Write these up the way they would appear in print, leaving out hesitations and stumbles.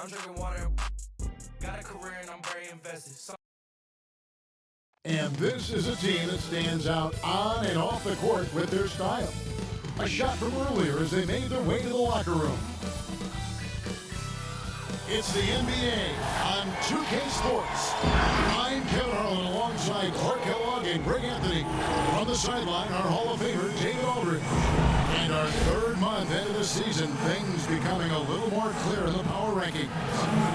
I'm drinking water. Got a career and I'm very invested. And this is a team that stands out on and off the court with their style. A shot from earlier as they made their way to the locker room. It's the NBA on 2K Sports. I'm Kevin Harlan alongside Clark Kellogg and Greg Anthony. From the sideline, our Hall of Famer, David Aldridge. And our third month into the season, things becoming a little more clear in the power rankings.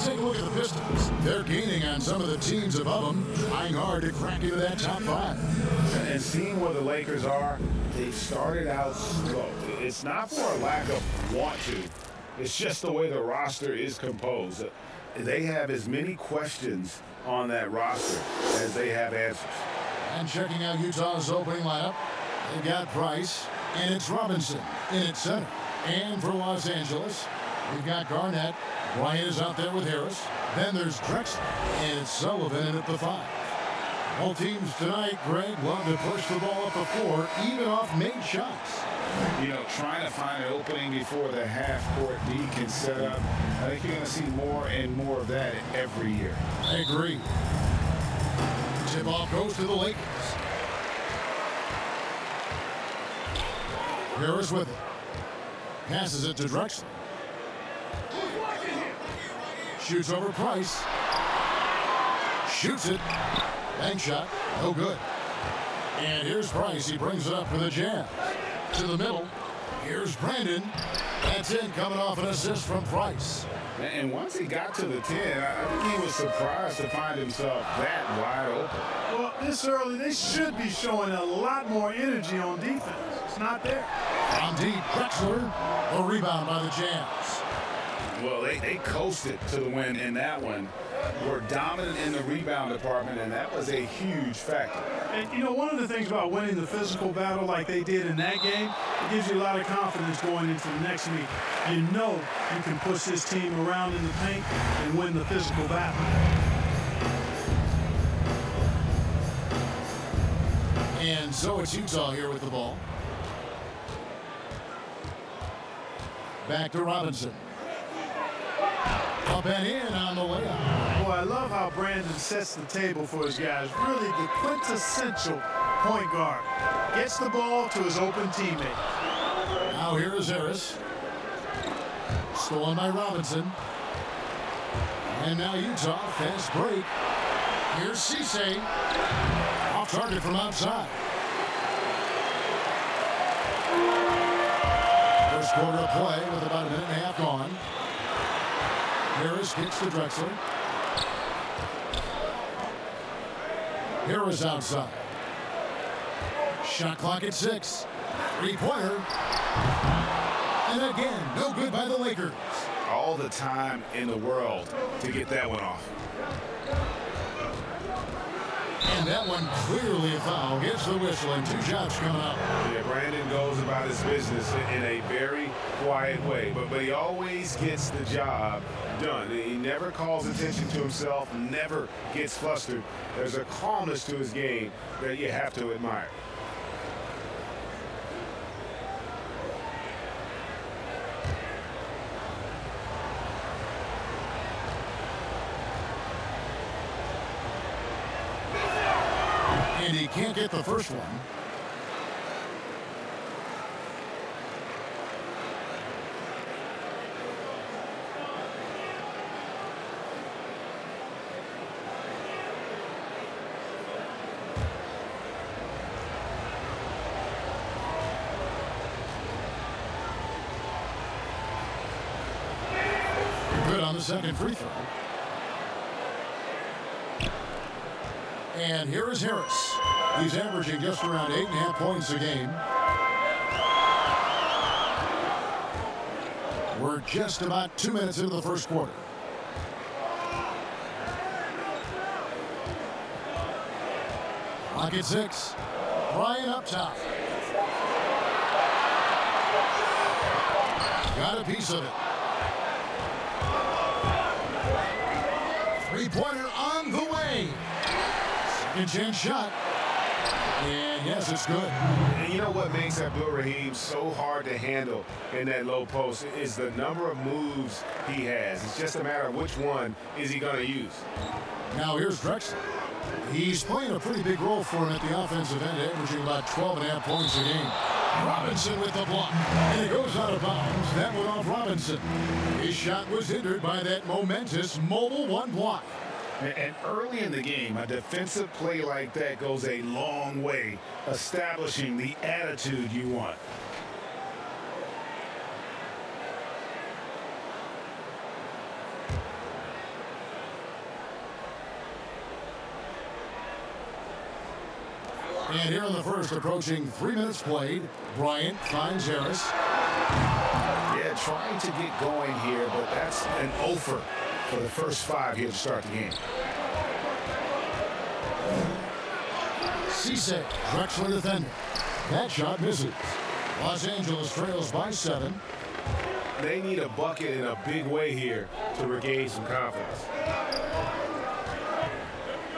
Take a look at the Pistons. They're gaining on some of the teams above them, trying hard to crack into that top five. And seeing where the Lakers are, they've started out slow. It's not for a lack of want to. It's just the way the roster is composed. They have as many questions on that roster as they have answers. And checking out Utah's opening lineup, they've got Price, and it's Robinson in at center. And for Los Angeles, we've got Garnett. Bryant is out there with Harris. Then there's Drexler, and it's Sullivan in at the 5. Both teams tonight, Greg, love to push the ball up the floor, even off made shots. You know, trying to find an opening before the half-court D can set up. I think you're going to see more and more of that every year. I agree. Tip-off goes to the Lakers. Harris with it. Passes it to Drexler. Shoots over Price. Shoots it. Bank shot. No good. And here's Price. He brings it up for the Jazz. To the middle. Here's Brandon. That's in, coming off an assist from Price. And once he got to the 10, I think he was surprised to find himself that wide open. Well, this early, they should be showing a lot more energy on defense. It's not there. On deep, Drexler. A rebound by the Jazz. Well, they coasted to the win in that one. Were dominant in the rebound department, and that was a huge factor. And, you know, one of the things about winning the physical battle like they did in that game, it gives you a lot of confidence going into the next meet. You know you can push this team around in the paint and win the physical battle. And so it's Utah here with the ball. Back to Robinson. Up and in on the layup. Boy, I love how Brandon sets the table for his guys. Really the quintessential point guard. Gets the ball to his open teammate. Now here is Harris. Stolen by Robinson. And now Utah, fast break. Here's Cisse. Off target from outside. First quarter of play with about a minute and a half gone. Harris kicks to Drexler. Harris outside. Shot clock at 6. Three-pointer. And again, no good by the Lakers. All the time in the world to get that one off. And that one clearly a foul. Gets the whistle and 2 shots coming up. Yeah, Brandon goes about his business in a very quiet way, but he always gets the job done. He never calls attention to himself, never gets flustered. There's a calmness to his game that you have to admire. And he can't get the first one. Good on the second free throw. And here is Harris. He's averaging just around 8.5 points a game. We're just about 2 minutes into the first quarter. Clock at 6. Bryant up top. Got a piece of it. Three-pointer on the way. Second chance shot. And yes, it's good. And you know what makes Abdul Rahim so hard to handle in that low post is the number of moves he has. It's just a matter of which one is he going to use. Now here's Drexler. He's playing a pretty big role for him at the offensive end, averaging about 12.5 points a game. Robinson with the block, and it goes out of bounds. That went off Robinson. His shot was hindered by that momentous mobile one block. And early in the game, a defensive play like that goes a long way, establishing the attitude you want. And here in the first, approaching 3 minutes played, Bryant finds Harris. Yeah, trying to get going here, but that's an offer for the first 5 here to start the game. Cisse, Drexler defender. That shot misses. Los Angeles trails by 7. They need a bucket in a big way here to regain some confidence.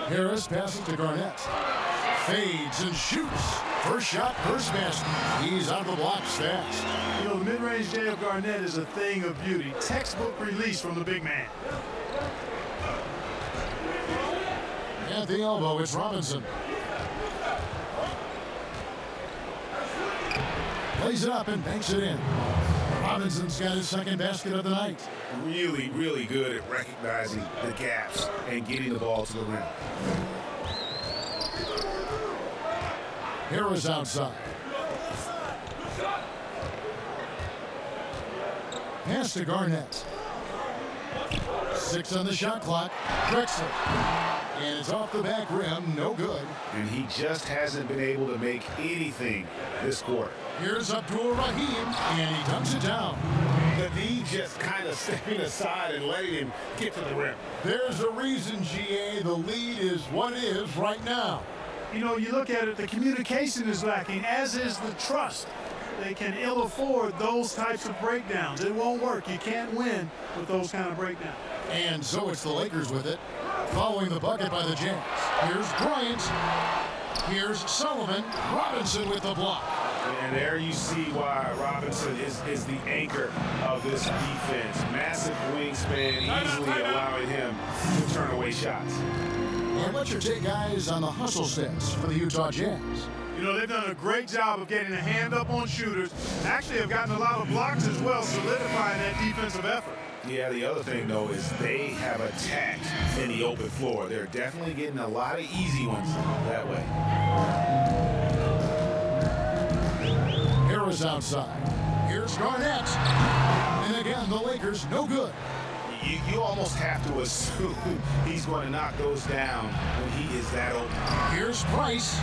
Harris passes to Garnett. Fades and shoots. First shot, first basket. He's out of the blocks fast. You know, the mid-range J of Garnett is a thing of beauty. Textbook release from the big man. At the elbow, it's Robinson. Plays it up and banks it in. Robinson's got his second basket of the night. Really, really good at recognizing the gaps and getting the ball to the rim. Harris outside. Pass to Garnett. 6 on the shot clock. Drexler. And it's off the back rim. No good. And he just hasn't been able to make anything this quarter. Here's Abdul Rahim, and he dunks it down. The D just kind of stepping aside and letting him get to the rim. There's a reason, GA, the lead is what it is right now. You know, you look at it, the communication is lacking, as is the trust. They can ill afford those types of breakdowns. It won't work. You can't win with those kind of breakdowns. And so it's the Lakers with it, following the bucket by the Jazz. Here's Bryant. Here's Sullivan. Robinson with the block. And there you see why Robinson is the anchor of this defense. Massive wingspan, easily allowing him to turn away shots. And what's your take, guys, on the hustle stats for the Utah Jazz? You know, they've done a great job of getting a hand up on shooters. Actually have gotten a lot of blocks as well, solidifying that defensive effort. Yeah, the other thing, though, is they have attacked in the open floor. They're definitely getting a lot of easy ones that way. Harris outside. Here's Garnett. And again, the Lakers no good. You almost have to assume he's going to knock those down when he is that open. Here's Price.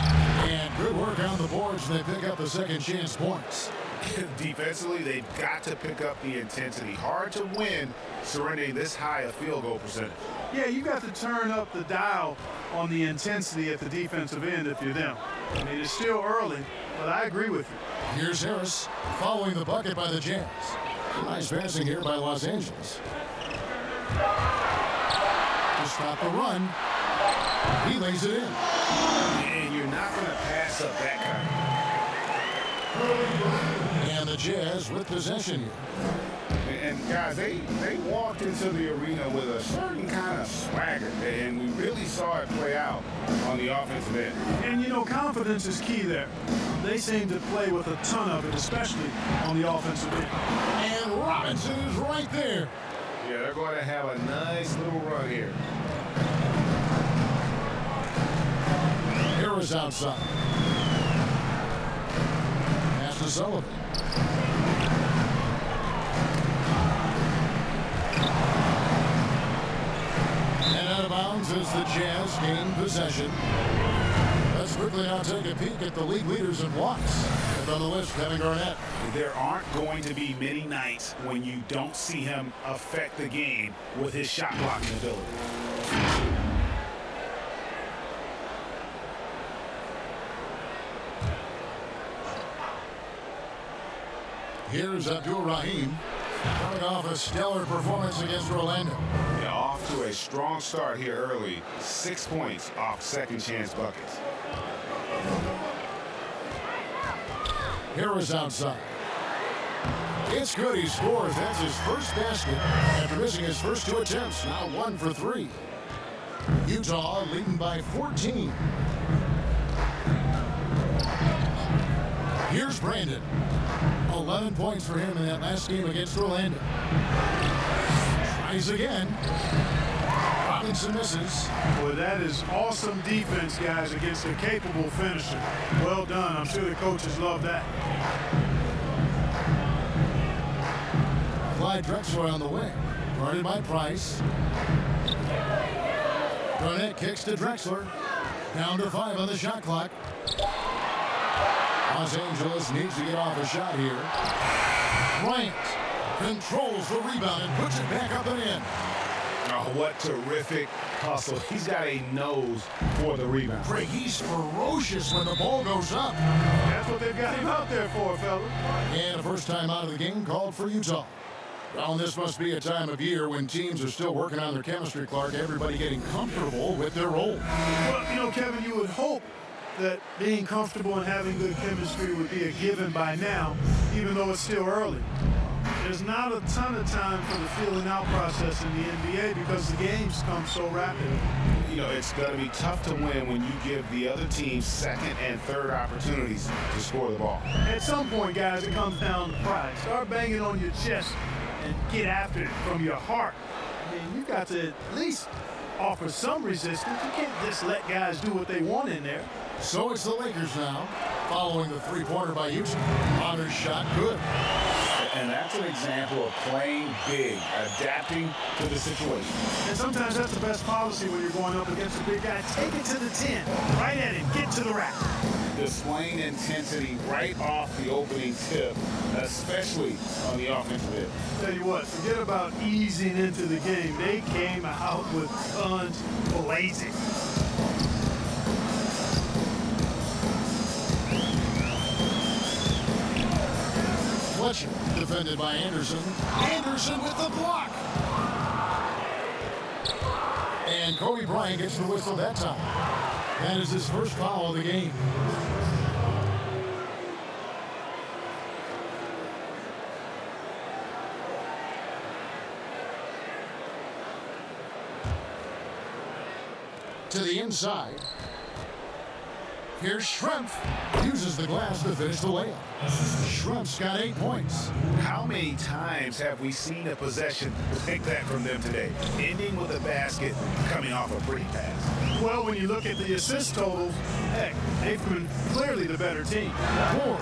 And good work on the boards. They pick up the second chance points. Defensively, they've got to pick up the intensity. Hard to win surrendering this high a field goal percentage. Yeah, you got to turn up the dial on the intensity at the defensive end if you're them. I mean, it's still early, but I agree with you. Here's Harris following the bucket by the Jazz. Nice passing here by Los Angeles. To stop the run, he lays it in. And you're not going to pass up that kind. And the Jazz with possession here. And guys, they walked into the arena with a certain kind of swagger, and we really saw it play out on the offensive end. And you know, confidence is key there. They seem to play with a ton of it, especially on the offensive end. And Robinson is right there. Yeah, they're going to have a nice little run here. Harris outside. Pass to Sullivan. And out of bounds as the Jazz gain possession. Let's quickly now take a peek at the league leaders in blocks. And on the list, Kevin Garnett. There aren't going to be many nights when you don't see him affect the game with his shot blocking ability. Here's Abdul Rahim coming off a stellar performance against Orlando. Yeah, off to a strong start here early. 6 points off second chance buckets. Harris outside. It's good. He scores. That's his first basket after missing his first 2 attempts. Now 1 for 3. Utah leading by 14. Here's Brandon. 11 points for him in that last game against Orlando. Tries again. Robinson misses. Boy, that is awesome defense, guys, against a capable finisher. Well done. I'm sure the coaches love that. Clyde Drexler on the wing. Guarded by Price. Garnett kicks to Drexler. Down to 5 on the shot clock. Los Angeles needs to get off a shot here. Bryant controls the rebound and puts it back up and in. Oh, what terrific hustle. He's got a nose for the rebound. Craig, he's ferocious when the ball goes up. That's what they've got him out there for, fella. And a first time out of the game called for Utah. Well, this must be a time of year when teams are still working on their chemistry, Clark. Everybody getting comfortable with their role. Well, you know, Kevin, you would hope that being comfortable and having good chemistry would be a given by now, even though it's still early. There's not a ton of time for the feeling out process in the NBA because the games come so rapidly. You know, it's going to be tough to win when you give the other team second and third opportunities to score the ball. At some point, guys, it comes down to pride. Start banging on your chest and get after it from your heart. I mean, you've got to at least offer some resistance. You can't just let guys do what they want in there. So it's the Lakers now, following the three-pointer by Houston. Honors shot, good. And that's an example of playing big, adapting to the situation. And sometimes that's the best policy when you're going up against a big guy. Take it to the 10, right at him, get to the rack. Displaying intensity right off the opening tip, especially on the offensive end. Tell you what, forget about easing into the game. They came out with guns blazing. Fletcher, defended by Anderson. Anderson with the block. And Kobe Bryant gets the whistle that time. That is his first foul of the game. To the inside. Here's Schrempf. Uses the glass to finish the layup. Schrempf's got 8 points. How many times have we seen a possession like that from them today? Ending with a basket, coming off a pretty pass. Well, when you look at the assist totals, heck, they've been clearly the better team. 4.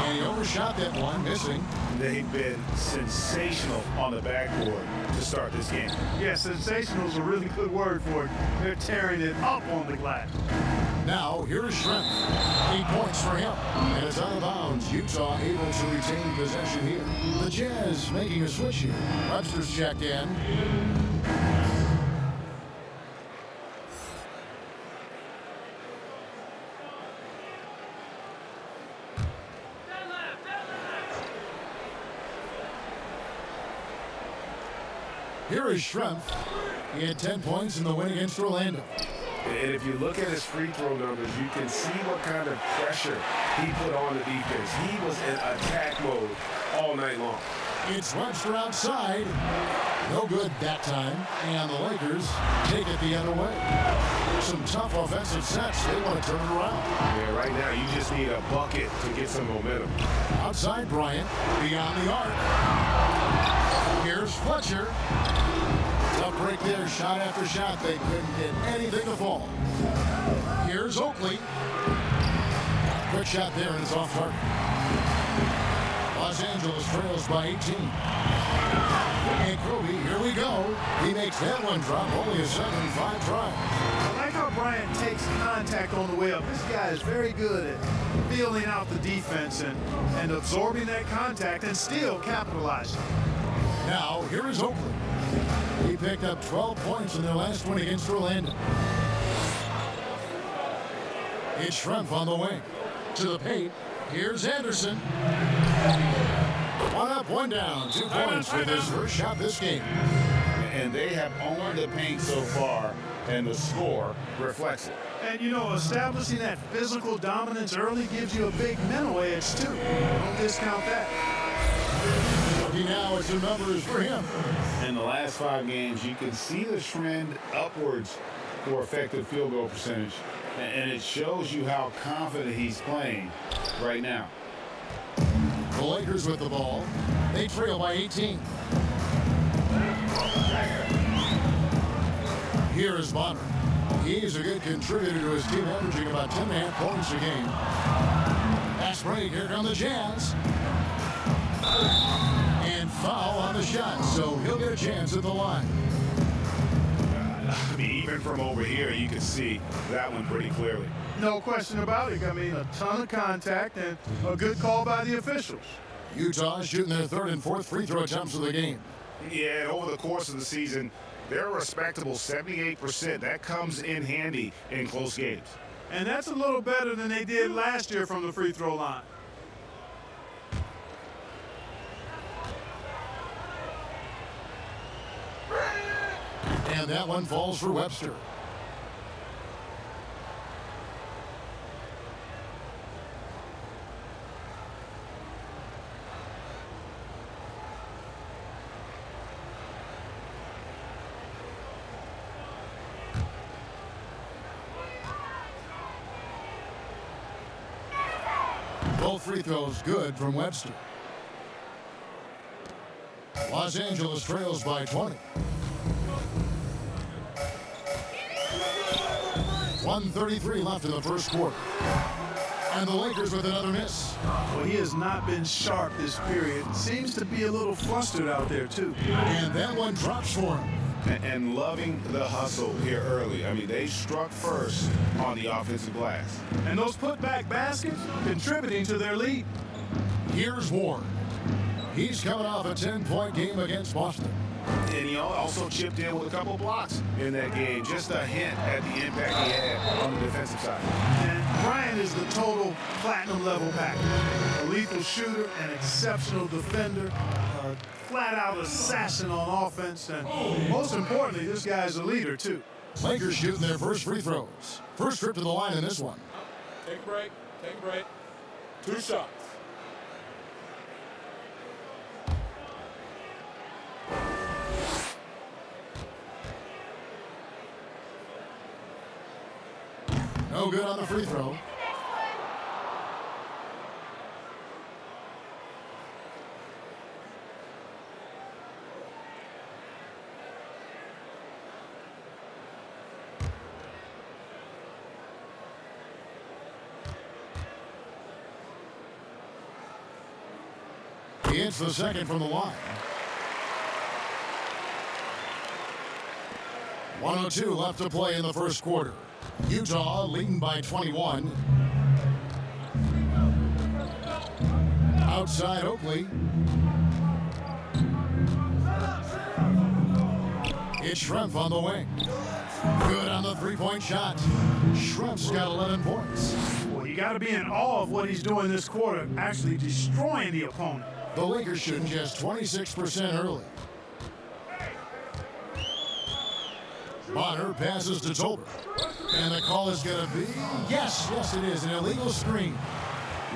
And he overshot that one, missing. They've been sensational on the backboard to start this game. Yeah, sensational is a really good word for it. They're tearing it up on the glass. Now, here's Schrempf. 8 points for him. And it's out of bounds. Utah able to retain possession here. The Jazz making a switch here. Webster's checked in. Here is Schrempf. He had 10 points in the win against Orlando. And if you look at his free throw numbers, you can see what kind of pressure he put on the defense. He was in attack mode all night long. It's Webster outside. No good that time. And the Lakers take it the other way. Some tough offensive sets. They want to turn it around. Yeah, right now you just need a bucket to get some momentum. Outside Bryant. Beyond the arc. Here's Fletcher. Tough break there. Shot after shot. They couldn't get anything to fall. Here's Oakley. Quick shot there, and it's off target. Los Angeles trails by 18. And Kobe, here we go. He makes that one drop. Only a 7-5 try. I like how Bryant takes contact on the way up. This guy is very good at feeling out the defense and absorbing that contact and still capitalizing. Now, here is Oakley. He picked up 12 points in their last win against Orlando. It's Schrempf on the wing. To the paint. Here's Anderson. 1 up, 1 down. 2 points with his first shot this game. And they have owned the paint so far, and the score reflects it. And, you know, establishing that physical dominance early gives you a big mental edge, too. Don't discount that. Looking now at some numbers for him. In the last 5 games, you can see the trend upwards for effective field goal percentage. And it shows you how confident he's playing right now. The Lakers with the ball. They trail by 18. Here is Bonner. He's a good contributor to his team, averaging about 10.5 points a game. Pass break. Here come the Jazz. And foul on the shot, so he'll get a chance at the line. I mean, even from over here, you can see that one pretty clearly. No question about it. I mean, a ton of contact and a good call by the officials. Utah shooting their 3rd and 4th free throw attempts of the game. Yeah, over the course of the season, they're a respectable 78%. That comes in handy in close games. And that's a little better than they did last year from the free throw line. And that one falls for Webster. Both free throws good from Webster. Los Angeles trails by 20. 1:33 left in the first quarter. And the Lakers with another miss. Well, he has not been sharp this period. Seems to be a little flustered out there, too. And that one drops for him. And loving the hustle here early. I mean, they struck first on the offensive glass. And those putback baskets contributing to their lead. Here's Ward. He's coming off a 10-point game against Boston. And he also chipped in with a couple blocks in that game. Just a hint at the impact he had on the defensive side. And Bryant is the total platinum level package. A lethal shooter, an exceptional defender, a flat-out assassin on offense, and most importantly, this guy's a leader, too. Lakers shooting their first free throws. First trip to the line in this one. Take a break. Take a break. 2 shots. No good on the free throw. He hits the second from the line. 1:02 left to play in the first quarter. Utah leading by 21. Outside Oakley. It's Schrempf on the wing. Good on the three-point shot. Schrempf's got 11 points. Well, you got to be in awe of what he's doing this quarter, actually destroying the opponent. The Lakers shooting just 26% early. Bonner passes to Tolbert. And the call is going to be, yes, it is, an illegal screen.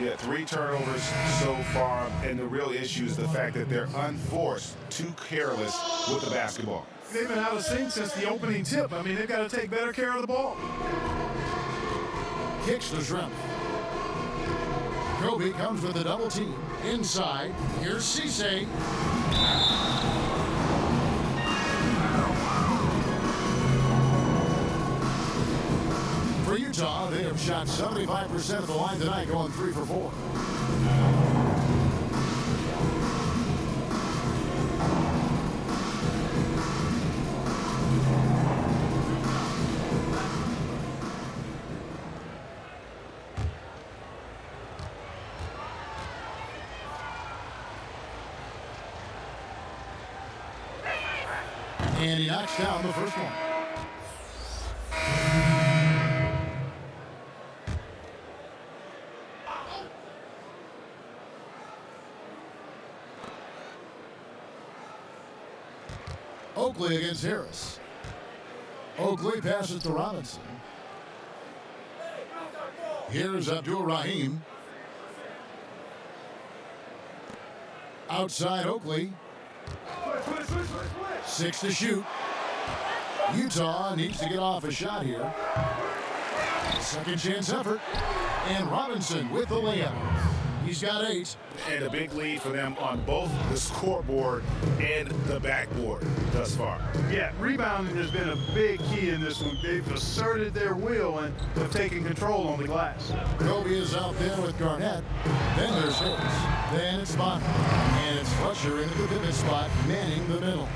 Yeah, 3 turnovers so far, and the real issue is the fact that they're unforced, too careless with the basketball. They've been out of sync since the opening tip. I mean, they've got to take better care of the ball. Kicks to Schrempf. Kobe comes with a double team. Inside, here's Cisse. For Utah, they have shot 75% of the line tonight, going 3 for 4. And he knocks down the first one. Oakley against Harris. Oakley passes to Robinson. Here's Abdul-Rahim. Outside Oakley. 6 to shoot. Utah needs to get off a shot here. Second chance effort. And Robinson with the layup. He's got 8. And a big lead for them on both the scoreboard and the backboard thus far. Yeah, rebounding has been a big key in this one. They've asserted their will and have taken control on the glass. Kobe is out there with Garnett. Then there's Hicks. Then it's Bonner. And it's Fletcher into the pivot spot, manning the middle.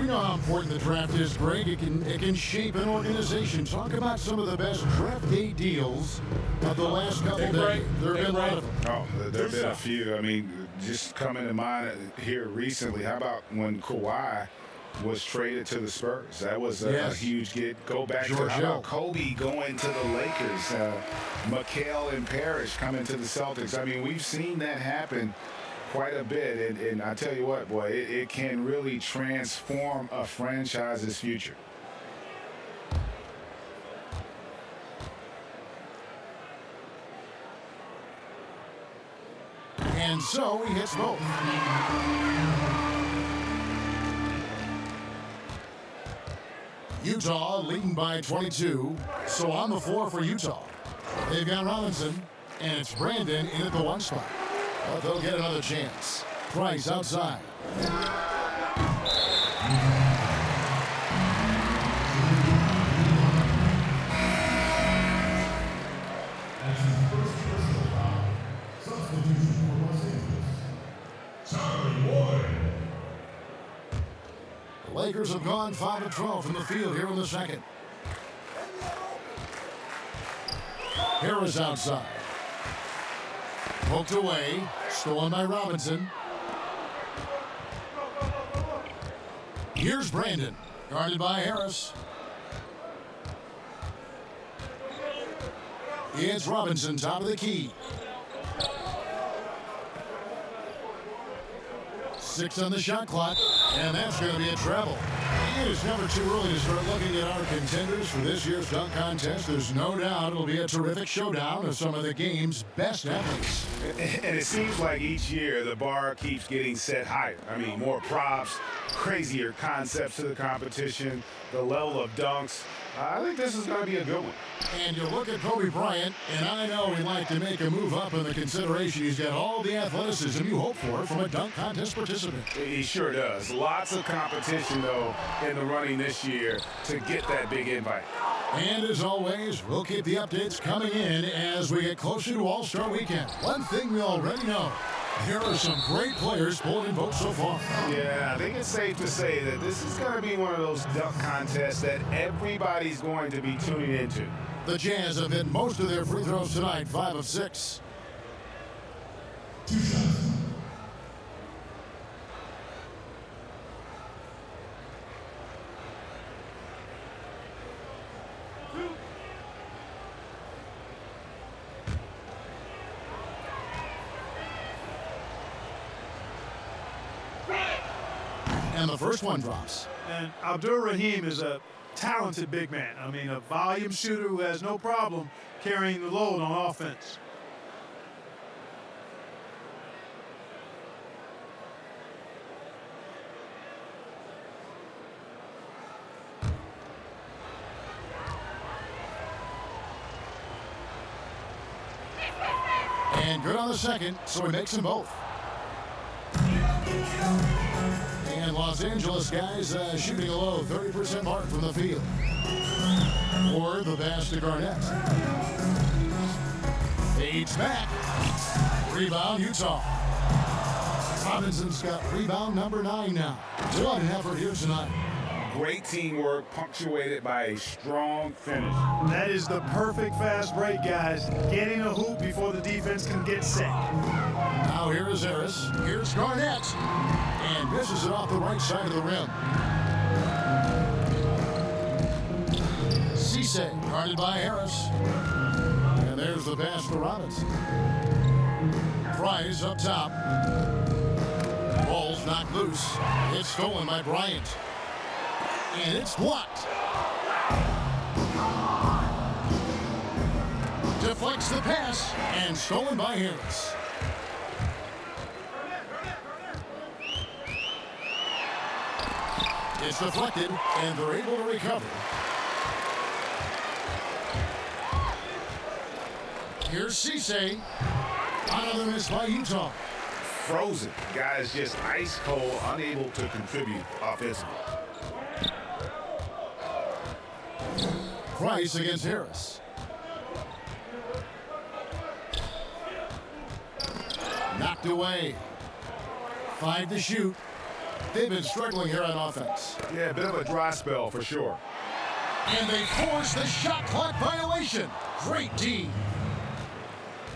We know how important the draft is, Greg. It can shape an organization. Talk about some of the best draft day deals of the last couple days. There have been a lot of them. Oh, there have been a few. I mean, just coming to mind here recently, how about when Kawhi was traded to the Spurs? That was a huge get. Go back to how about Kobe going to the Lakers, Mikal and Parrish coming to the Celtics. I mean, we've seen that happen quite a bit, and I tell you what, boy, it can really transform a franchise's future. And so he hits both. Utah leading by 22. So on the floor for Utah, they've got Robinson, and it's Brandon in at the 1 spot. But they'll get another chance. Price outside. The Lakers have gone 5 of 12 from the field here in the second. Harris outside. Poked away, stolen by Robinson. Here's Brandon, guarded by Harris. It's Robinson, top of the key. 6 on the shot clock, and that's going to be a treble. It is never too early to start looking at our contenders for this year's dunk contest. There's no doubt it'll be a terrific showdown of some of the game's best athletes. And it seems like each year the bar keeps getting set higher. I mean, more props, crazier concepts to the competition, the level of dunks. I think this is going to be a good one. And you look at Kobe Bryant, and I know he'd like to make a move up in the consideration. He's got all the athleticism you hope for from a dunk contest participant. He sure does. Lots of competition, though, in the running this year to get that big invite. And as always, we'll keep the updates coming in as we get closer to All-Star Weekend. One thing we already know, here are some great players pulling in votes so far. Yeah, I think it's safe to say that this is going to be one of those dunk contests that everybody's going to be tuning into. The Jazz have hit most of their free throws tonight, 5 of 6. 2 shots. And the first one drops. And Abdul-Rahim is a talented big man. I mean, a volume shooter who has no problem carrying the load on offense. And good on the second, so he makes them both. And Los Angeles guys shooting a low 30% mark from the field. Or the pass to Garnett. Fades back. Rebound, Utah. Robinson's got rebound number 9 now. What an effort here tonight. Great teamwork punctuated by a strong finish. That is the perfect fast break, guys. Getting a hoop before the defense can get set. Now here is Harris. Here's Garnett. And misses it off the right side of the rim. Cisse, guarded by Harris. And there's the pass to Robinson. Price up top. Ball's knocked loose. It's stolen by Bryant. And it's blocked. deflects the pass and stolen by Harris. It's deflected, and they're able to recover. Here's Cisse. Another miss by Utah. Frozen. Guys just ice cold, unable to contribute offensively. Price against Harris. Knocked away. 5 to shoot. They've been struggling here on offense. Yeah, a bit of a dry spell for sure. And they force the shot clock violation. Great D.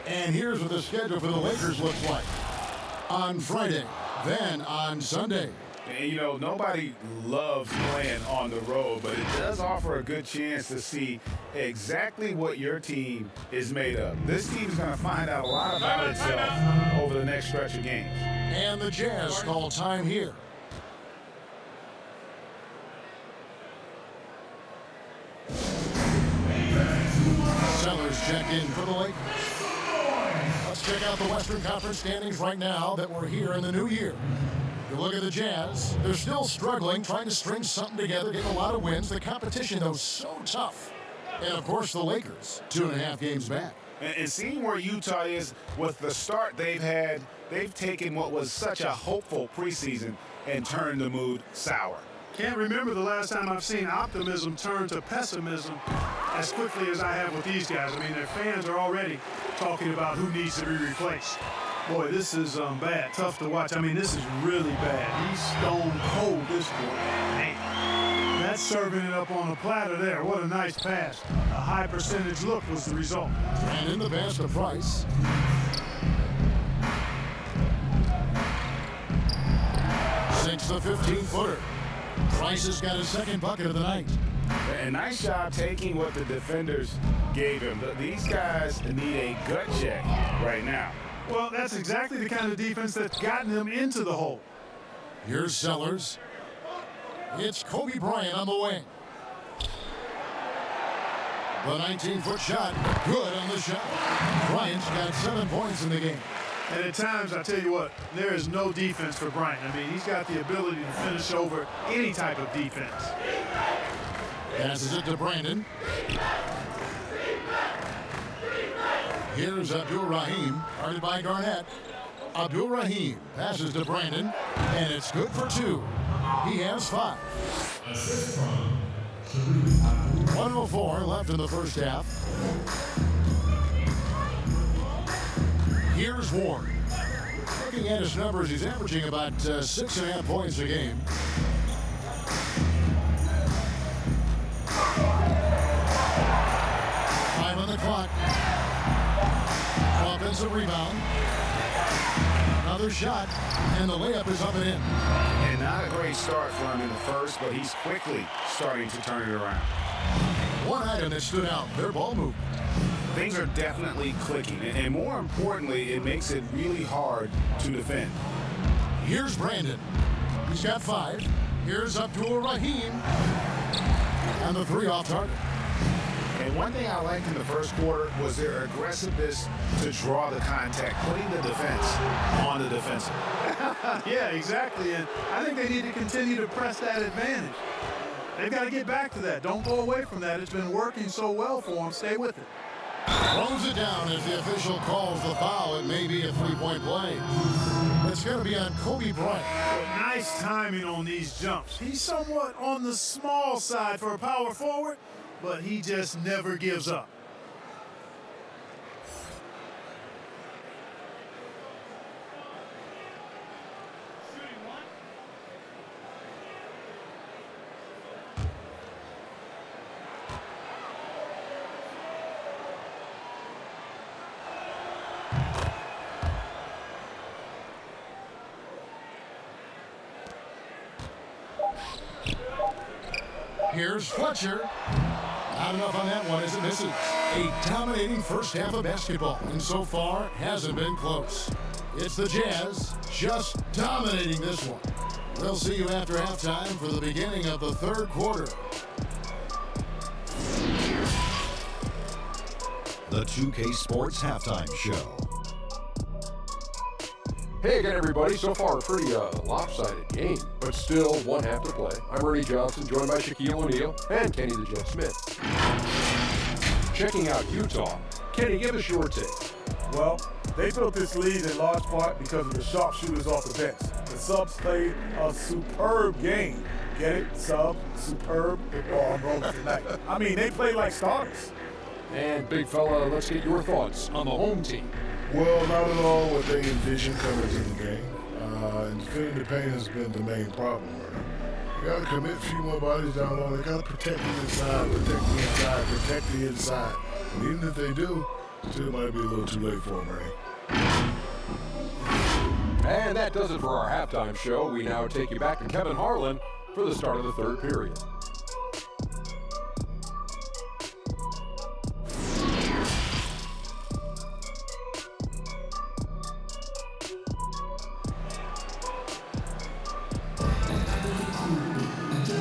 And here's what the schedule for the Lakers looks like. On Friday, then on Sunday. And, you know, nobody loves playing on the road, but it does offer a good chance to see exactly what your team is made of. This team is going to find out a lot about itself over the next stretch of games. And the Jazz call time here. Sellers check in for the Lakers. Let's check out the Western Conference standings right now that we're here in the new year. You look at the Jazz, they're still struggling, trying to string something together, getting a lot of wins. The competition, though, so tough. And, of course, the Lakers, 2.5 games back. And seeing where Utah is with the start they've had, they've taken what was such a hopeful preseason and turned the mood sour. Can't remember the last time I've seen optimism turn to pessimism as quickly as I have with these guys. I mean, their fans are already talking about who needs to be replaced. Boy, this is bad, tough to watch. I mean, this is really bad. He's stone cold this quarter. Man, that's serving it up on a platter there. What a nice pass. A high percentage look was the result. And in the pass to Price. Sinks the 15-footer. Price has got his second bucket of the night. A nice job taking what the defenders gave him. These guys need a gut check right now. Well, that's exactly the kind of defense that's gotten them into the hole. Here's Sellers. It's Kobe Bryant on the wing. The 19-foot shot, good on the shot. Bryant's got 7 points in the game. And at times, I tell you what, there is no defense for Bryant. I mean, he's got the ability to finish over any type of defense. Passes it to Brandon. Here's Abdul-Rahim, guarded by Garnett. Abdul-Rahim passes to Brandon, and it's good for 2. He has 5. 1:04 left in the first half. Here's Ward. Looking at his numbers, he's averaging about 6.5 points a game. Time on the clock. Offensive rebound. Another shot, and the layup is up and in. And not a great start for him in the first, but he's quickly starting to turn it around. One item that stood out, their ball movement. Things are definitely clicking, and more importantly, it makes it really hard to defend. Here's Brandon. He's got 5. Here's Abdul-Rahim. And the 3 off target. And one thing I liked in the first quarter was their aggressiveness to draw the contact, putting the defense on the defensive. Yeah, exactly. And I think they need to continue to press that advantage. They've got to get back to that. Don't go away from that. It's been working so well for them. Stay with it. Throws it down as the official calls the foul. It may be a 3-point play. It's going to be on Kobe Bryant. Well, nice timing on these jumps. He's somewhat on the small side for a power forward, but he just never gives up. Here's Fletcher. Not enough on that one as it misses. A dominating first half of basketball, and so far hasn't been close. It's the Jazz just dominating this one. We'll see you after halftime for the beginning of the third quarter. the 2K Sports Halftime Show. Hey again, everybody. So far, a pretty lopsided game, but still one half to play. I'm Ernie Johnson, joined by Shaquille O'Neal and Kenny the Jet Smith. Checking out Utah. Kenny, give us your take. Well, they built this lead in large part because of the sharpshooters off the bench. The subs played a superb game. Get it? Sub, superb. Oh, I'm rolling tonight. I mean, they played like starters. And big fella, let's get your thoughts on the home team. Well, not at all what they envisioned coming into the game. And defending the paint has been the main problem. You got to commit a few more bodies down low. They got to protect the inside, protect the inside. And even if they do, still might be a little too late for them, Ernie. And that does it for our halftime show. We now take you back to Kevin Harlan for the start of the third period.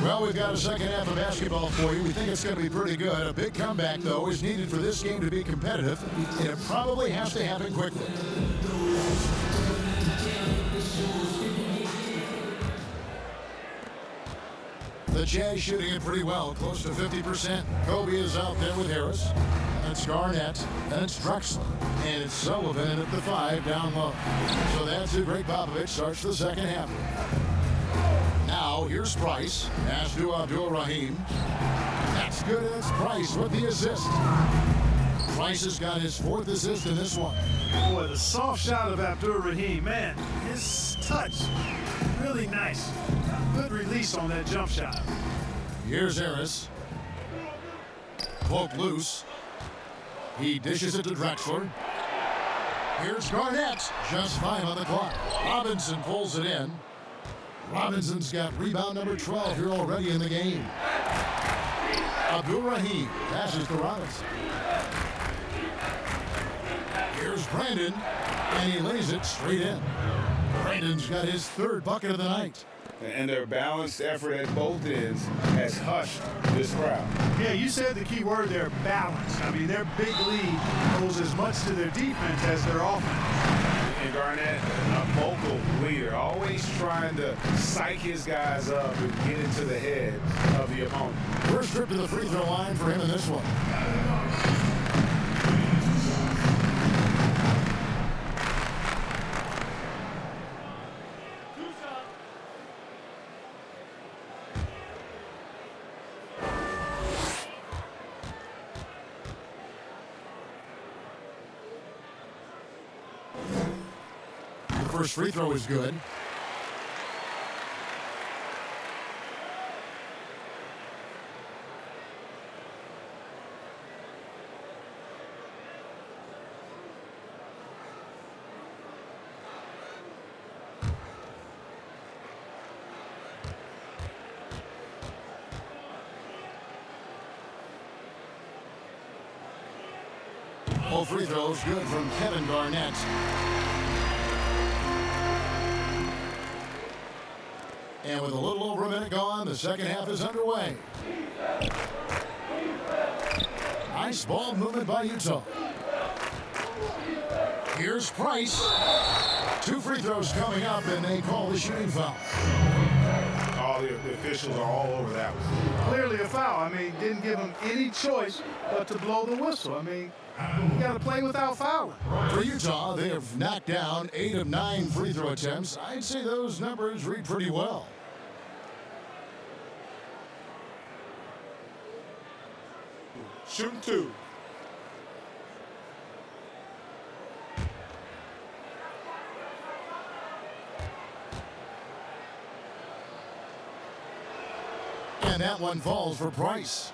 Well, we've got a second half of basketball for you. We think it's going to be pretty good. A big comeback, though, is needed for this game to be competitive, and it probably has to happen quickly. The Jazz shooting it pretty well, close to 50%. Kobe is out there with Harris. And it's Garnett, and it's Drexler, and it's Sullivan at the 5 down low. So that's who Greg Popovich starts the second half. Now, here's Price. Pass to Abdul-Rahim. That's good, and it's Price with the assist. Price has got his 4th assist in this one. Boy, the soft shot of Abdul-Rahim, man, his touch, really nice. Good release on that jump shot. Here's Harris. Poke loose. He dishes it to Drexler. Here's Garnett. Just 5 on the clock. Robinson pulls it in. Robinson's got rebound number 12 here already in the game. Abdul-Rahim passes to Robinson. Here's Brandon, and he lays it straight in. Brandon's got his 3rd bucket of the night. And their balanced effort at both ends has hushed this crowd. Yeah, you said the key word there, balance. I mean, their big lead owes as much to their defense as their offense. And Garnett, a vocal leader, always trying to psych his guys up and get into the head of the opponent. First trip to the free throw line for him in this one. First free throw is good. All free throws good from Kevin Garnett. And with a little over a minute gone, the second half is underway. Nice ball movement by Utah. Here's Price. 2 free throws coming up, and they call the shooting foul. All the officials are all over that one. Clearly a foul. I mean, didn't give him any choice but to blow the whistle. I mean, you got to play without fouling. For Utah, they have knocked down 8 of 9 free throw attempts. I'd say those numbers read pretty well. Shooting 2. And that one falls for Price.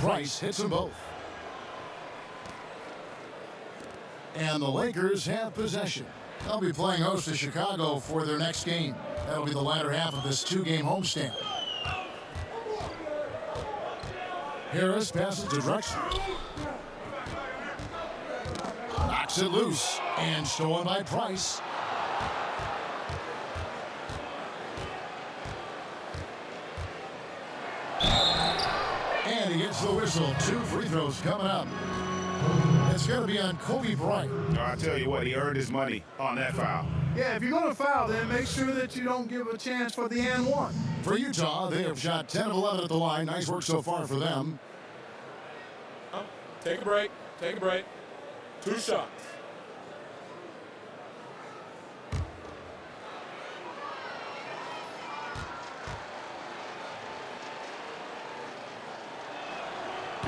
Price hits them both. And the Lakers have possession. They'll be playing host to Chicago for their next game. That'll be the latter half of this 2-game homestand. Harris passes to Drexler. Knocks it loose and stolen by Price. And he gets the whistle. 2 free throws coming up. It's going to be on Kobe Bryant. I tell you what, he earned his money on that foul. Yeah, if you're going to foul, then make sure that you don't give a chance for the and one. For Utah, they have shot 10 of 11 at the line. Nice work so far for them. Take a break. Take a break. 2 shots.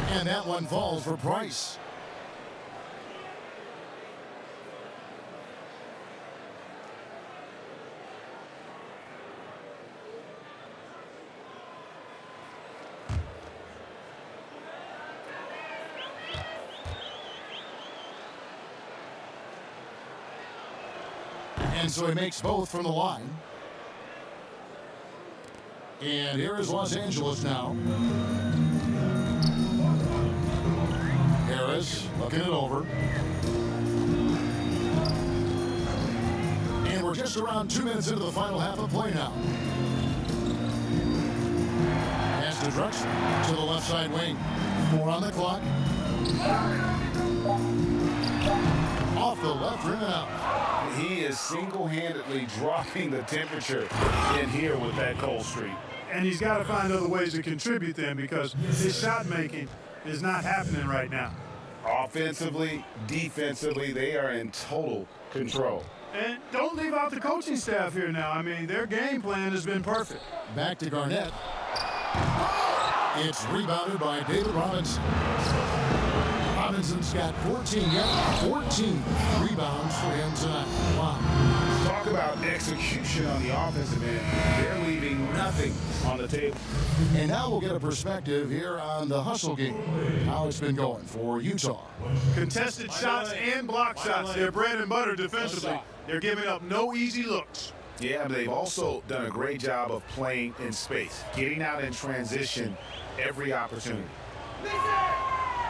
And that one falls for Price. And so he makes both from the line. And here is Los Angeles now. Harris looking it over. And we're just around 2 minutes into the final half of play now. Pass to Drexler to the left side wing. 4 on the clock. Off the left rim and out. He is single-handedly dropping the temperature in here with that cold streak. And he's got to find other ways to contribute then, because his shot making is not happening right now. Offensively, defensively, they are in total control. And don't leave out the coaching staff here now. I mean, their game plan has been perfect. Back to Garnett. It's rebounded by David Robinson. Robinson's got 14 rebounds for him tonight. Wow. Talk about execution on the offensive end. They're leaving nothing on the table. And now we'll get a perspective here on the hustle game, how it's been going for Utah. Contested shots and block shots. They're bread and butter defensively. They're giving up no easy looks. Yeah, but they've also done a great job of playing in space, getting out in transition every opportunity.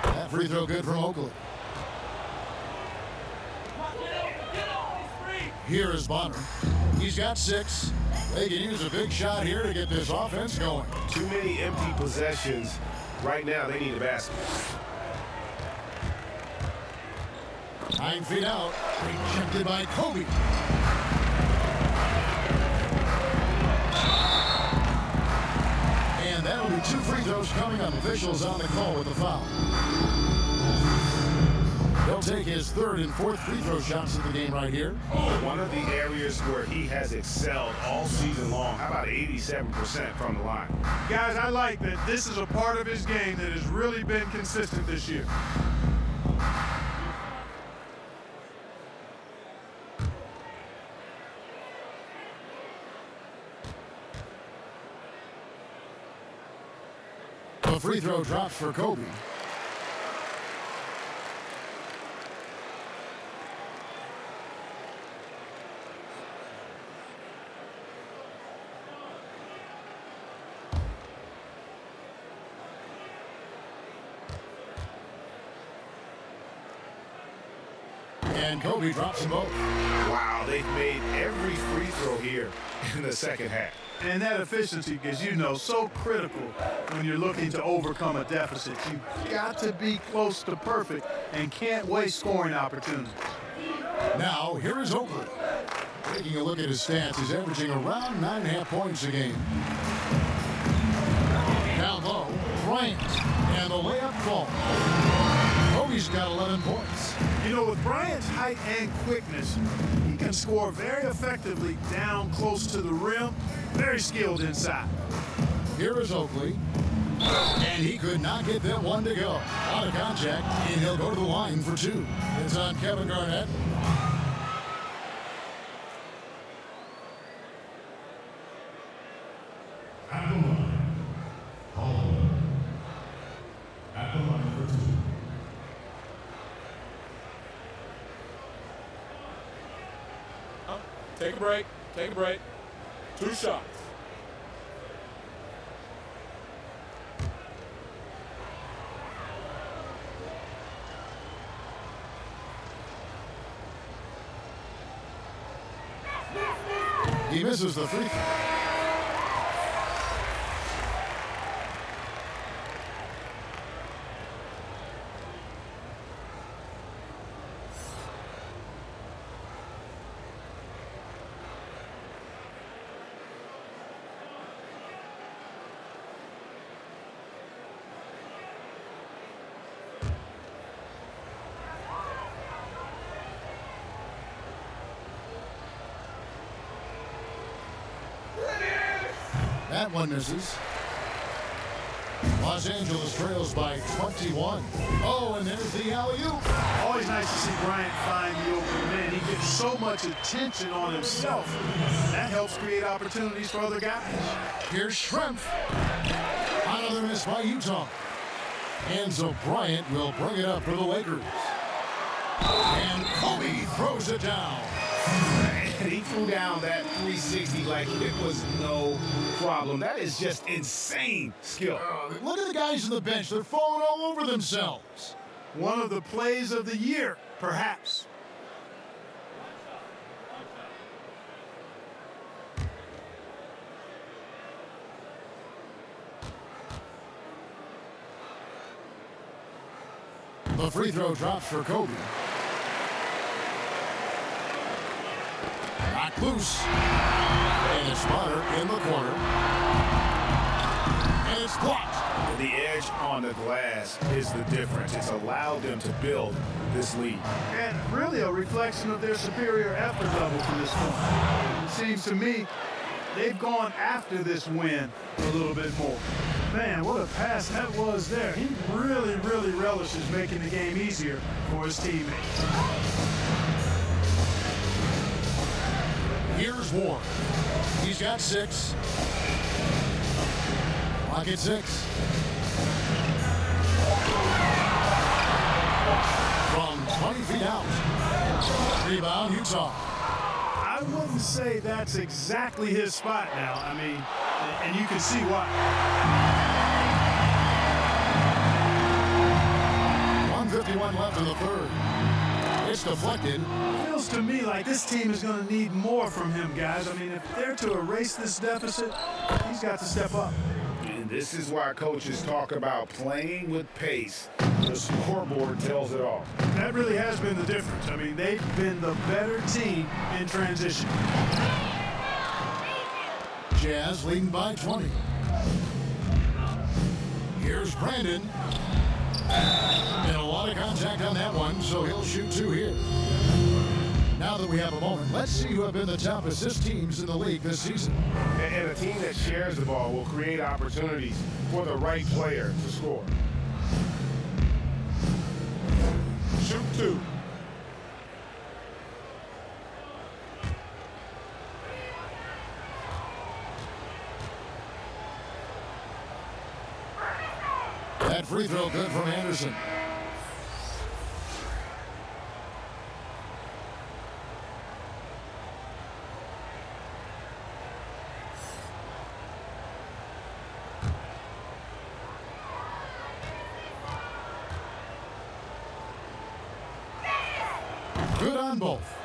That free throw good from Oakley. Here is Bonner. He's got 6. They can use a big shot here to get this offense going. Too many empty possessions. Right now, they need a basket. 9 feet out. Rejected by Kobe. And that'll be 2 free throws coming up. Officials on the call with the foul. They'll take his 3rd and 4th free throw shots of the game right here. One of the areas where he has excelled all season long. How about 87% from the line? Guys, I like that this is a part of his game that has really been consistent this year. The free throw drops for Kobe. And Kobe drops them both. Wow, they've made every free throw here in the second half. And that efficiency is, so critical when you're looking to overcome a deficit. You've got to be close to perfect and can't waste scoring opportunities. Now, here is Oakley. Taking a look at his stats, he's averaging around 9.5 points a game. Down low, Bryant, and the layup ball. Kobe's got 11 points. With Bryant's height and quickness, he can score very effectively down close to the rim. Very skilled inside. Here is Oakley. And he could not get that one to go. Out of contact, and he'll go to the line for 2. It's on Kevin Garnett. At the line, Holland. At the line for 2. Take a break. Take a break. 2 shots. He misses the free throw. That one misses. Los Angeles trails by 21. Oh, and there's the alley-oop. Always nice to see Bryant find the open man. He gets so much attention on himself. That helps create opportunities for other guys. Here's Schrempf. Another miss by Utah. And so Bryant will bring it up for the Lakers. And Kobe throws it down. And he threw down that 360 like it was no problem. That is just insane skill. Look at the guys on the bench. They're falling all over themselves. One of the plays of the year, perhaps. The free throw drops for Kobe. Knocked loose. And a spotter in the corner. And it's blocked. The edge on the glass is the difference. It's allowed them to build this lead. And really a reflection of their superior effort level to this point. It seems to me they've gone after this win a little bit more. Man, what a pass that was there. He really, really relishes making the game easier for his teammates. Here's Ward. He's got 6. Lock at 6. From 20 feet out. Rebound, Utah. I wouldn't say that's exactly his spot now. I mean, and you can see why. 1:51 left in the third. It's deflected. Feels to me like this team is going to need more from him, guys. I mean, if they're to erase this deficit, he's got to step up. And this is why coaches talk about playing with pace. The scoreboard tells it all. That really has been the difference. I mean, they've been the better team in transition. Jazz leading by 20. Here's Brandon. And a lot of contact on that one, so he'll shoot 2 here. Now that we have a moment, let's see who have been the top assist teams in the league this season. And a team that shares the ball will create opportunities for the right player to score. Shoot 2. That free throw good from Anderson. Good on both.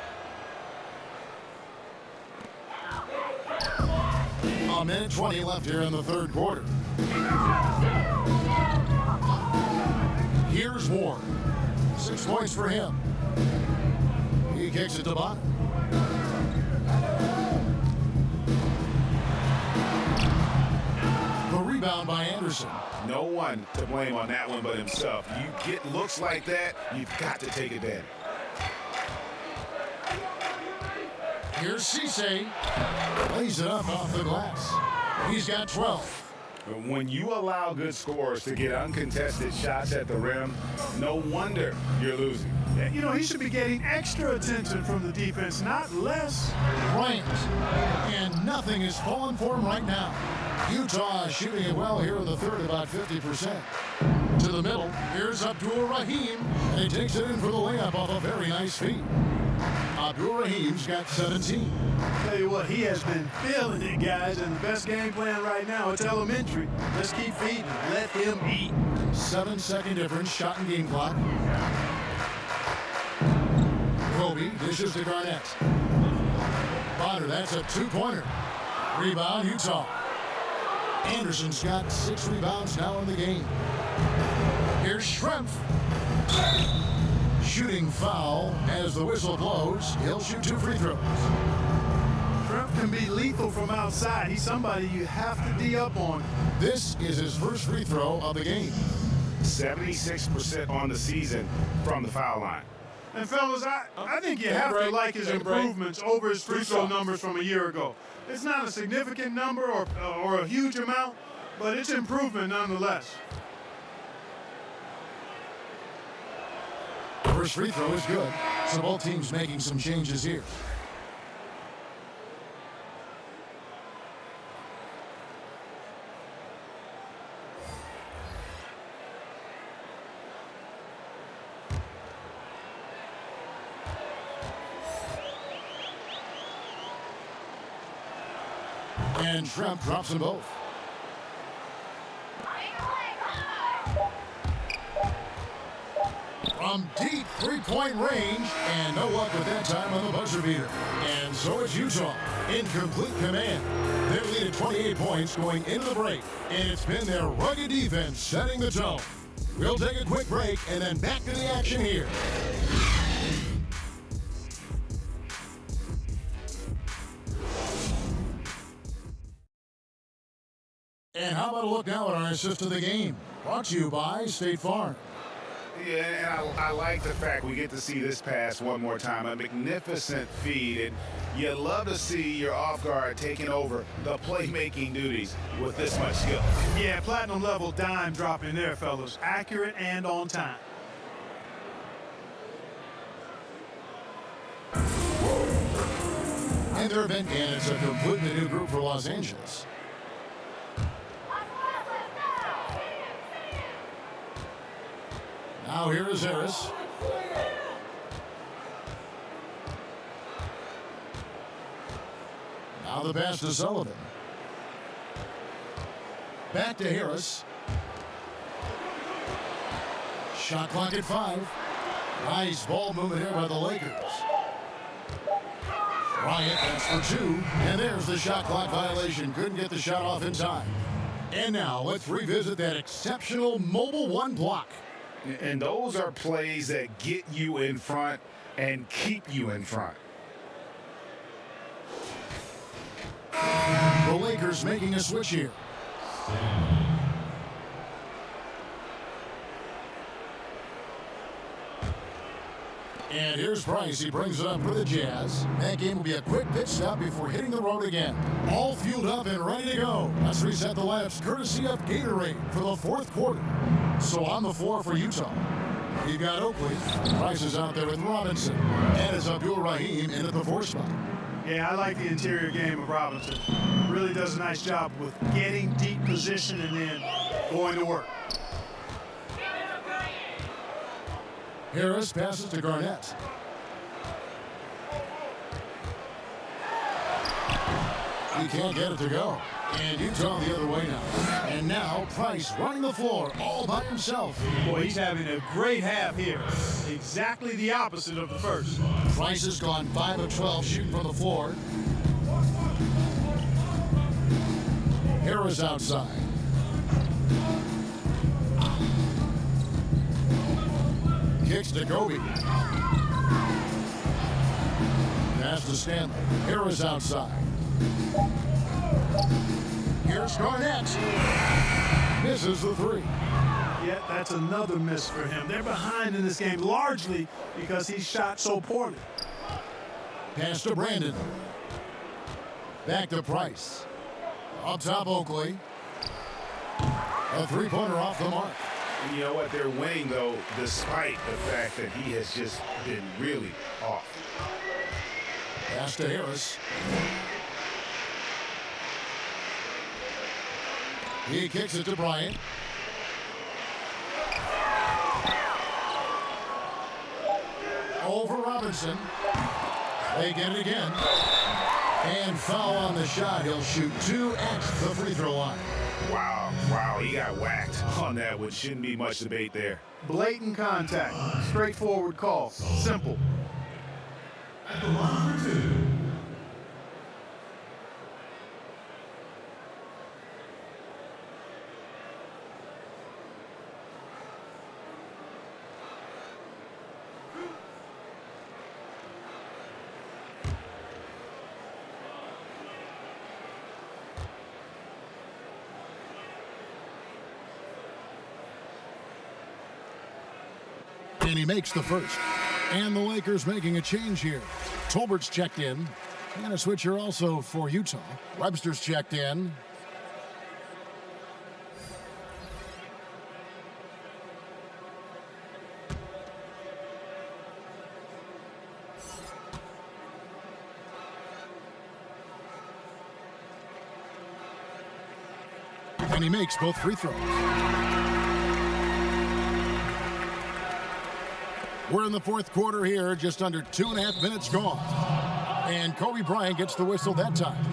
A minute 20 left here in the third quarter. Here's Ward. 6 points for him. He kicks it to bottom. The rebound by Anderson. No one to blame on that one but himself. You get looks like that, you've got to take advantage. Here's Cisse. Lays it up off the glass. He's got 12. When you allow good scorers to get uncontested shots at the rim, no wonder you're losing. You know, he should be getting extra attention from the defense, not less. Bryant. And nothing is falling for him right now. Utah is shooting it well here in the third, about 50%. To the middle. Here's Abdul Rahim. And he takes it in for the layup off a very nice feed. Abdul Rahim's got 17. Tell you what, he has been feeling it, guys, and the best game plan right now, it's elementary. Let's keep feeding. Let him eat. 7-second difference, shot and game clock. Kobe dishes to Garnett. Bonner, that's a two-pointer. Rebound, Utah. Anderson's got 6 rebounds now in the game. Here's Schrempf. Shooting foul as the whistle blows. He'll shoot 2 free throws. Schrempf can be lethal from outside. He's somebody you have to D up on. This is his first free throw of the game. 76% on the season from the foul line. And fellas, I think you have to like his improvements over his free throw numbers from a year ago. It's not a significant number or a huge amount, but it's improvement nonetheless. First free throw is good. So both teams making some changes here. And Schrempf drops them both. From deep three-point range, and no luck with that time on the buzzer beater. And so it's Utah in complete command. They're leading 28 points going into the break, and it's been their rugged defense setting the tone. We'll take a quick break and then back to the action here. And how about a look now at our assist of the game? Brought to you by State Farm. Yeah, and I like the fact we get to see this pass one more time. A magnificent feed, and you love to see your off guard taking over the playmaking duties with this much skill. Yeah, platinum level dime drop in there, fellas. Accurate and on time. And there have been, and it's a completely new group for Los Angeles. Now here is Harris. Now the pass to Sullivan. Back to Harris. Shot clock at 5. Nice ball movement here by the Lakers. Bryant, that's for 2. And there's the shot clock violation. Couldn't get the shot off in time. And now let's revisit that exceptional mobile 1 block. And those are plays that get you in front and keep you in front. The Lakers making a switch here. And here's Price. He brings it up for the Jazz. That game will be a quick pit stop before hitting the road again. All fueled up and ready to go. Let's reset the laps courtesy of Gatorade for the 4th quarter. So on the floor for Utah, you've got Oakley. Price is out there with Robinson. And it's Abdul Rahim in at the 4 spot. Yeah, I like the interior game of Robinson. Really does a nice job with getting deep position and then going to work. Harris passes to Garnett. He can't get it to go. And Utah the other way now. And now Price running the floor all by himself. Boy, he's having a great half here. Exactly the opposite of the first. Price has gone 5 of 12 shooting from the floor. Harris outside. Kicks to Kobe. Pass to Stanley. Harris outside. Here's Garnett. Misses the 3. Yeah, that's another miss for him. They're behind in this game largely because he shot so poorly. Pass to Brandon. Back to Price. Up top, Oakley. A 3-pointer off the mark. And you know what? They're winning, though, despite the fact that he has just been really off. Pass to Harris. He kicks it to Bryant. Over Robinson. They get it again. And foul on the shot. He'll shoot 2 at the free throw line. Wow, he got whacked on that one. Shouldn't be much debate there. Blatant contact. Straightforward call. Simple. At the line for 2, And he makes the first. And the Lakers making a change here. Tolbert's checked in. And a switcher also for Utah. Webster's checked in. And he makes both free throws. We're in the fourth quarter here, just under 2.5 minutes gone. And Kobe Bryant gets the whistle that time.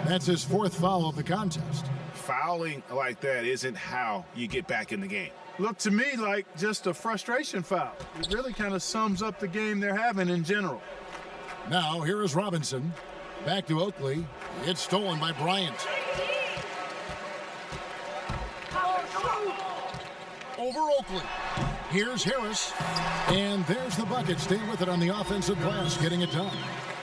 That's his fourth foul of the contest. Fouling like that isn't how you get back in the game. Looked to me like just a frustration foul. It really kind of sums up the game they're having in general. Now, here is Robinson. Back to Oakley. It's stolen by Bryant. Over Oakley. Here's Harris. And there's the bucket. Stay with it on the offensive glass, getting it done.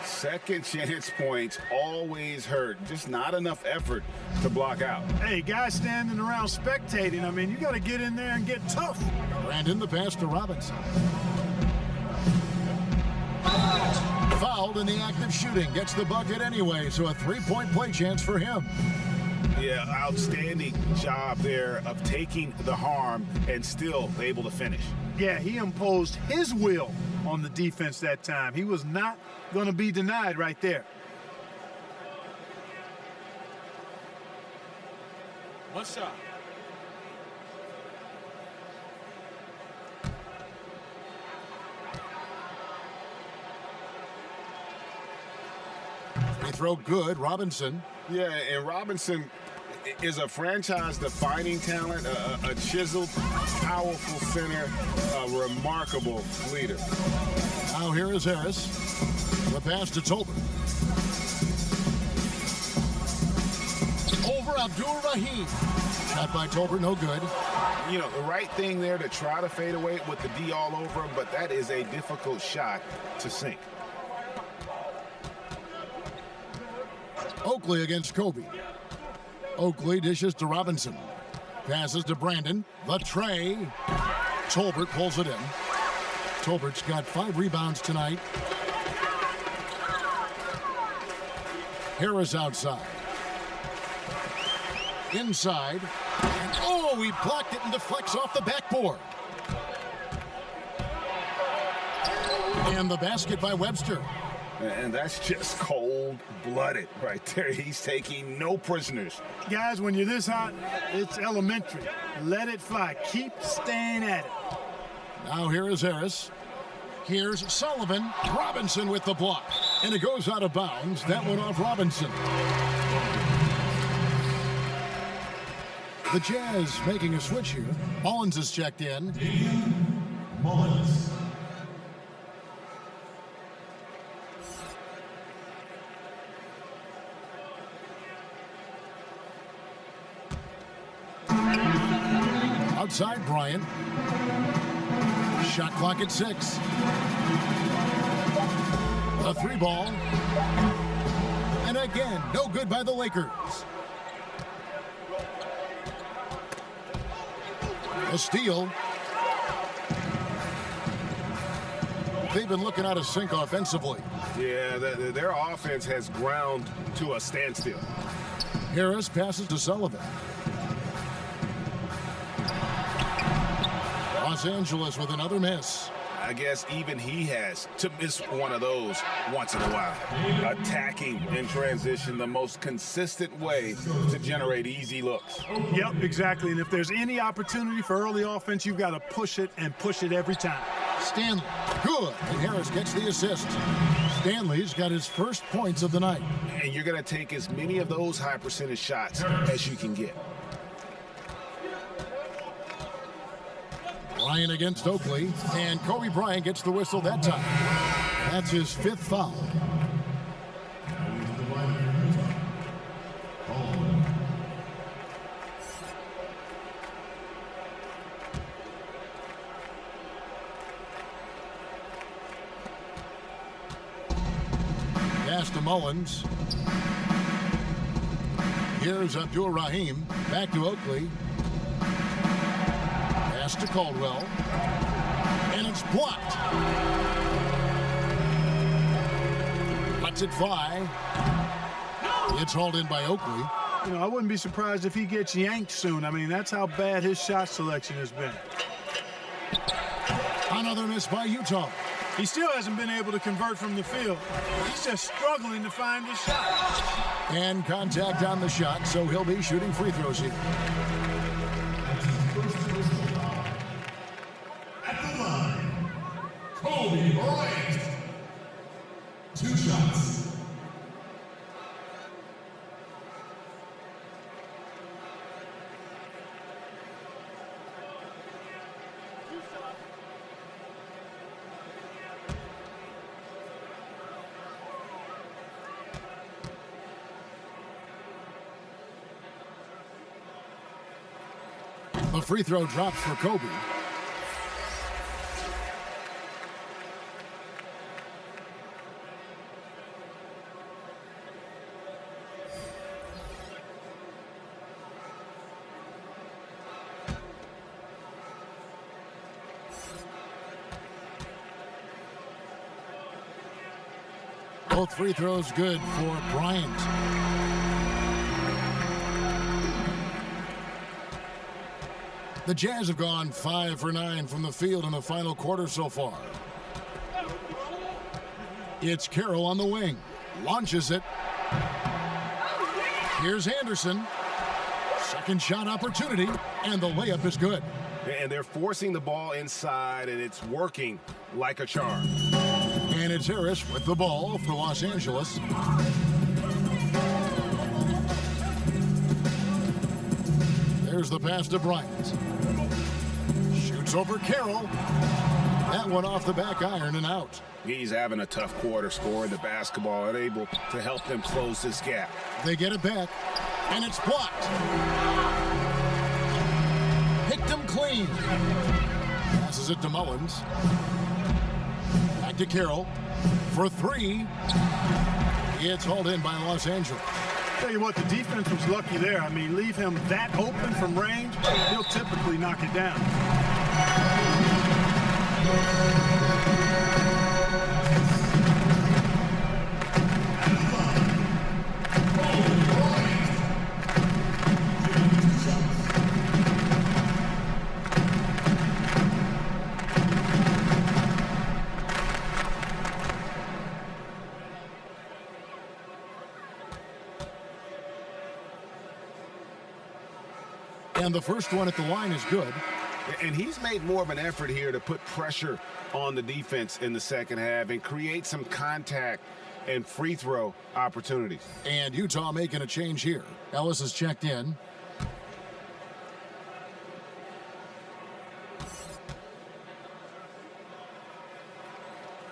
Second chance points always hurt. Just not enough effort to block out. Hey, guys standing around spectating, I mean, you got to get in there and get tough. Brandon the pass to Robinson. Fouled in the act of shooting. Gets the bucket anyway, so a three-point play chance for him. Yeah, outstanding job there of taking the harm and still able to finish. Yeah, he imposed his will on the defense that time. He was not going to be denied right there. One shot. They throw good. Robinson. Yeah, and Robinson is a franchise-defining talent, a chiseled, powerful center, a remarkable leader. Now here is Harris. The pass to Tolbert. Over Abdul-Rahim. Shot by Tolbert, no good. You know, the right thing there to try to fade away with the D all over him, but that is a difficult shot to sink. Oakley against Kobe. Oakley dishes to Robinson. Passes to Brandon. The tray. Tolbert pulls it in. Tolbert's got 5 rebounds tonight. Harris outside. Inside. And oh, he blocked it and deflects off the backboard. And the basket by Webster. And that's just cold-blooded right there. He's taking no prisoners. Guys, when you're this hot, it's elementary. Let it fly. Keep staying at it. Now here is Harris. Here's Sullivan. Robinson with the block. And it goes out of bounds. That went off Robinson. The Jazz making a switch here. Mullins is checked in. Mullins. Outside Bryant. Shot clock at 6. A 3 ball. And again, no good by the Lakers. A steal. They've been looking out of sync offensively. Yeah, their offense has ground to a standstill. Harris passes to Sullivan. Los Angeles with another miss. I guess even he has to miss one of those once in a while. Attacking in transition, the most consistent way to generate easy looks. Yep, exactly. And if there's any opportunity for early offense, you've got to push it and push it every time. Stanley, good. And Harris gets the assist. Stanley's got his first points of the night. And you're going to take as many of those high percentage shots as you can get. Bryant against Oakley, and Kobe Bryant gets the whistle that time. That's his 5th foul. Pass to Mullins. Here's Abdul-Rahim. Back to Oakley. Pass to Caldwell. And a It's blocked. Lets it fly. It's hauled in by Oakley. You know, I wouldn't be surprised if he gets yanked soon. I mean, that's how bad his shot selection has been. Another miss by Utah. He still hasn't been able to convert from the field. He's just struggling to find his shot. And contact on the shot, so he'll be shooting free throws here. At the line, Kobe Bryant. 2 shots. The free throw drops for Kobe. Both free throws good for Bryant. The Jazz have gone 5 for 9 from the field in the final quarter so far. It's Carroll on the wing. Launches it. Here's Anderson. Second shot opportunity, and the layup is good. And they're forcing the ball inside, and it's working like a charm. And it's Harris with the ball for Los Angeles. There's the pass to Bryant. Shoots over Carroll. That one off the back iron and out. He's having a tough quarter, scoring the basketball and able to help them close this gap. They get it back, and it's blocked. Picked him clean. Passes it to Mullins. Back to Carroll for 3. It's hauled in by Los Angeles. Tell you what, the defense was lucky there. I mean, leave him that open from range, he'll typically knock it down. And the first one at the line is good. And he's made more of an effort here to put pressure on the defense in the second half and create some contact and free throw opportunities. And Utah making a change here. Ellis is checked in.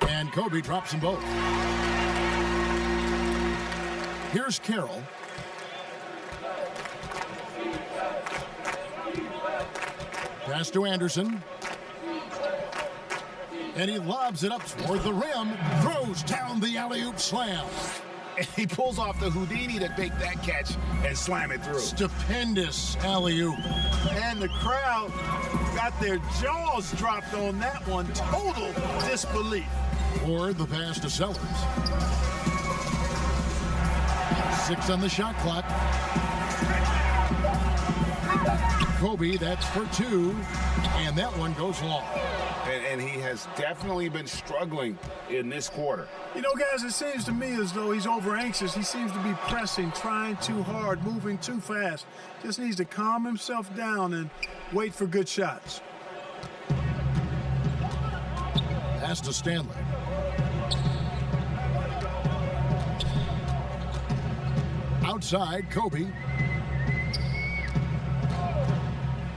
And Kobe drops them both. Here's Carroll. Pass to Anderson. And he lobs it up toward the rim. Throws down the alley-oop slam. And he pulls off the Houdini to take that catch and slam it through. Stupendous alley-oop. And the crowd got their jaws dropped on that one. Total disbelief. Or the pass to Sellers. 6 on the shot clock. Kobe, that's for 2, and that one goes long. And he has definitely been struggling in this quarter. You know, guys, it seems to me as though he's over anxious. He seems to be pressing, trying too hard, moving too fast. Just needs to calm himself down and wait for good shots. Pass to Stanley. Outside, Kobe.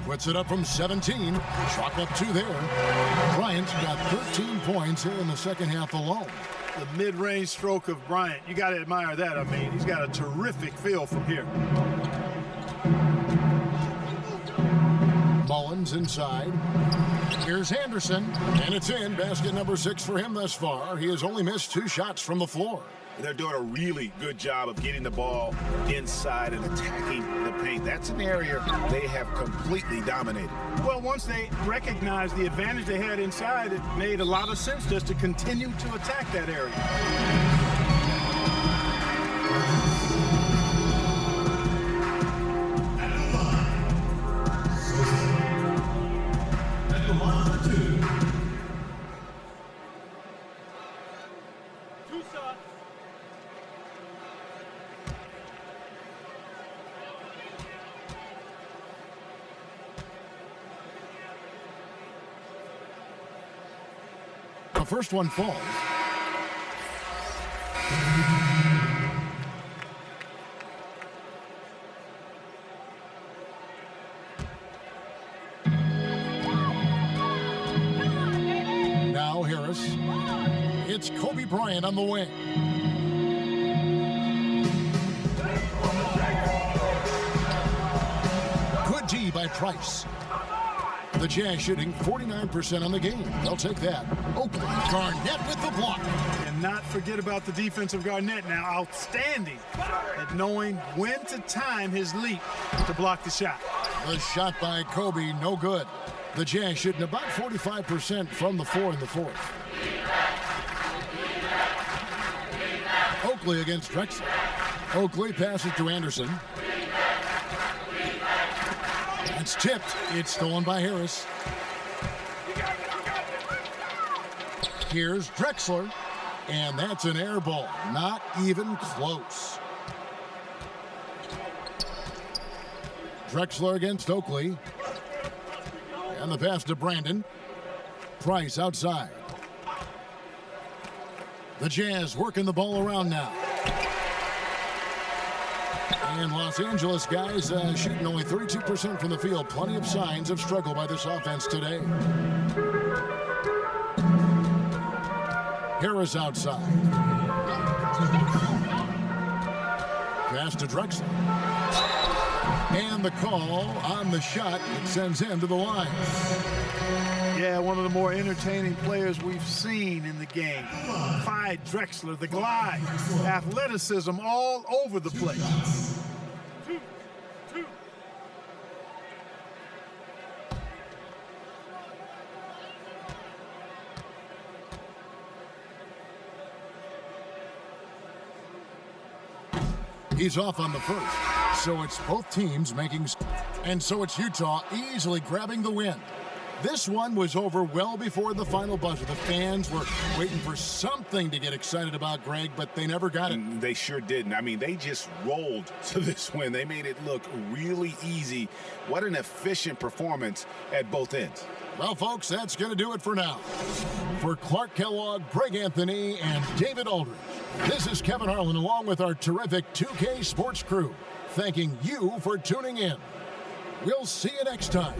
Puts it up from 17. Chalk up 2 there. Bryant's got 13 points here in the second half alone. The mid-range stroke of Bryant, you got to admire that. I mean, he's got a terrific feel from here. Mullins inside. Here's Anderson, and it's in. Basket number 6 for him thus far. He has only missed 2 shots from the floor. They're doing a really good job of getting the ball inside and attacking the paint. That's an area they have completely dominated. Well, once they recognized the advantage they had inside, it made a lot of sense just to continue to attack that area. At the line for two. The first one falls. Now Harris. It's Kobe Bryant on the wing. Good D by Price. The Jazz shooting 49% on the game. They'll take that. Oakley, Garnett with the block. And not forget about the defensive Garnett now. Outstanding at knowing when to time his leap to block the shot. The shot by Kobe, no good. The Jazz shooting about 45% from the floor in the fourth. Oakley against Drexler. Oakley passes to Anderson. It's tipped. It's stolen by Harris. Here's Drexler. And that's an air ball. Not even close. Drexler against Oakley. And the pass to Brandon. Price outside. The Jazz working the ball around now. And Los Angeles guys shooting only 32% from the field. Plenty of signs of struggle by this offense today. Harris outside. Pass to Drexler. And the call on the shot that sends him to the line. Yeah, one of the more entertaining players we've seen in the game. Clyde Drexler, the glide, athleticism all over the place. He's off on the first. So it's both teams making... And so it's Utah easily grabbing the win. This one was over well before the final buzzer. The fans were waiting for something to get excited about, Greg, but they never got it. They sure didn't. I mean, they just rolled to this win. They made it look really easy. What an efficient performance at both ends. Well, folks, that's going to do it for now. For Clark Kellogg, Greg Anthony, and David Aldridge, this is Kevin Harlan along with our terrific 2K Sports crew, thanking you for tuning in. We'll see you next time.